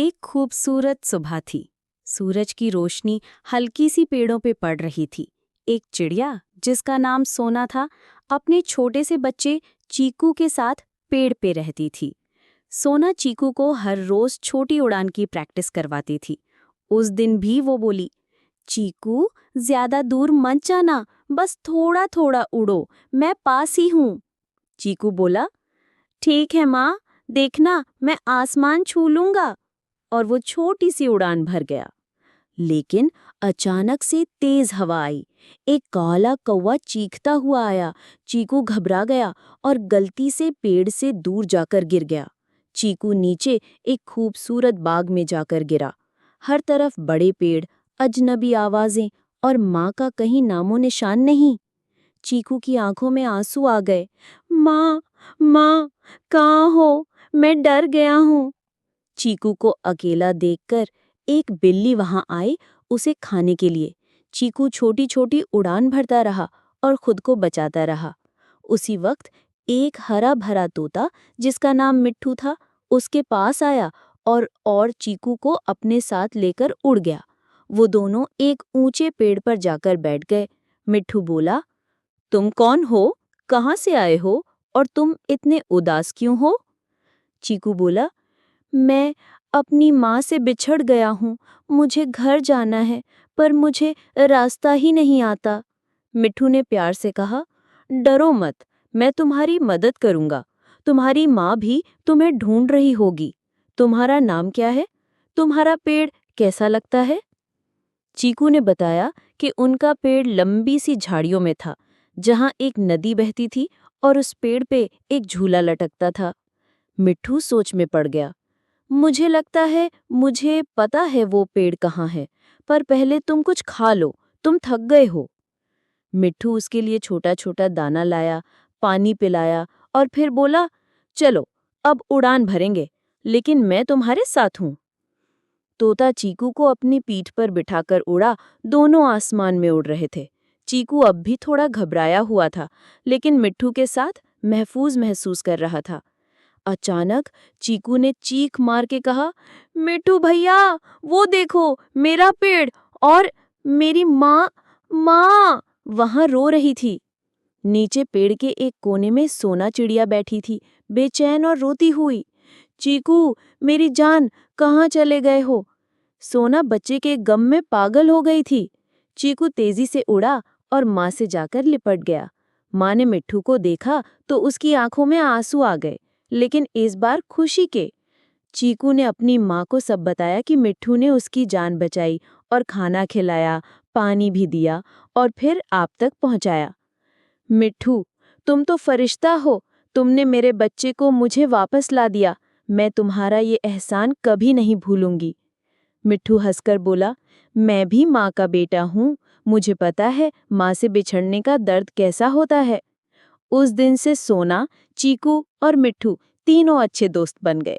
एक खूबसूरत सुबह थी। सूरज की रोशनी हल्की सी पेड़ों पे पड़ रही थी। एक चिड़िया जिसका नाम सोना था, अपने छोटे से बच्चे चीकू के साथ पेड़ पे रहती थी। सोना चीकू को हर रोज छोटी उड़ान की प्रैक्टिस करवाती थी। उस दिन भी वो बोली, चीकू, ज्यादा दूर मत जाना, बस थोड़ा थोड़ा उड़ो, मैं पास ही हूँ। चीकू बोला, ठीक है माँ, देखना मैं आसमान छू लूंगा। और वो छोटी सी उड़ान भर गया। लेकिन अचानक से तेज हवा आई। एक काला कौवा चीखता हुआ आया। चीकू घबरा गया और गलती से पेड़ से दूर जाकर गिर गया। चीकू नीचे एक खूबसूरत बाग में जाकर गिरा। हर तरफ बड़े पेड़, अजनबी आवाजें और माँ का कहीं नामो निशान नहीं। चीकू की आंखों में आंसू आ गए। माँ, माँ, कहाँ हो? मैं डर गया हूँ। चीकू को अकेला देखकर एक बिल्ली वहां आई उसे खाने के लिए। चीकू छोटी छोटी उड़ान भरता रहा और खुद को बचाता रहा। उसी वक्त एक हरा भरा तोता जिसका नाम मिट्ठू था उसके पास आया और चीकू को अपने साथ लेकर उड़ गया। वो दोनों एक ऊंचे पेड़ पर जाकर बैठ गए। मिट्ठू बोला, तुम कौन हो? कहाँ से आए हो? और तुम इतने उदास क्यों हो? चीकू बोला, मैं अपनी माँ से बिछड़ गया हूँ। मुझे घर जाना है, पर मुझे रास्ता ही नहीं आता। मिट्ठू ने प्यार से कहा, डरो मत, मैं तुम्हारी मदद करूँगा। तुम्हारी माँ भी तुम्हें ढूंढ रही होगी। तुम्हारा नाम क्या है? तुम्हारा पेड़ कैसा लगता है? चीकू ने बताया कि उनका पेड़ लंबी सी झाड़ियों में था, जहाँ एक नदी बहती थी और उस पेड़ पे एक झूला लटकता था। मिट्ठू सोच में पड़ गया। मुझे लगता है मुझे पता है वो पेड़ कहाँ है, पर पहले तुम कुछ खा लो, तुम थक गए हो। मिट्ठू उसके लिए छोटा छोटा दाना लाया, पानी पिलाया और फिर बोला, चलो अब उड़ान भरेंगे, लेकिन मैं तुम्हारे साथ हूँ। तोता चीकू को अपनी पीठ पर बिठाकर उड़ा। दोनों आसमान में उड़ रहे थे। चीकू अब भी थोड़ा घबराया हुआ था, लेकिन मिट्ठू के साथ महफूज महसूस कर रहा था। अचानक चीकू ने चीख मार के कहा, मिट्ठू भैया, वो देखो मेरा पेड़ और मेरी माँ। माँ वहां रो रही थी। नीचे पेड़ के एक कोने में सोना चिड़िया बैठी थी, बेचैन और रोती हुई। चीकू, मेरी जान, कहाँ चले गए हो? सोना बच्चे के गम में पागल हो गई थी। चीकू तेजी से उड़ा और माँ से जाकर लिपट गया। माँ ने मिट्ठू को देखा तो उसकी आंखों में आंसू आ गए, लेकिन इस बार खुशी के। चीकू ने अपनी माँ को सब बताया कि मिट्ठू ने उसकी जान बचाई और खाना खिलाया, पानी भी दिया और फिर आप तक पहुँचाया। मिट्ठू, तुम तो फरिश्ता हो। तुमने मेरे बच्चे को मुझे वापस ला दिया। मैं तुम्हारा ये एहसान कभी नहीं भूलूंगी। मिट्ठू हंसकर बोला, मैं भी माँ का बेटा हूँ। मुझे पता है माँ से बिछड़ने का दर्द कैसा होता है। उस दिन से सोना, चीकू और मिट्ठू तीनों अच्छे दोस्त बन गए।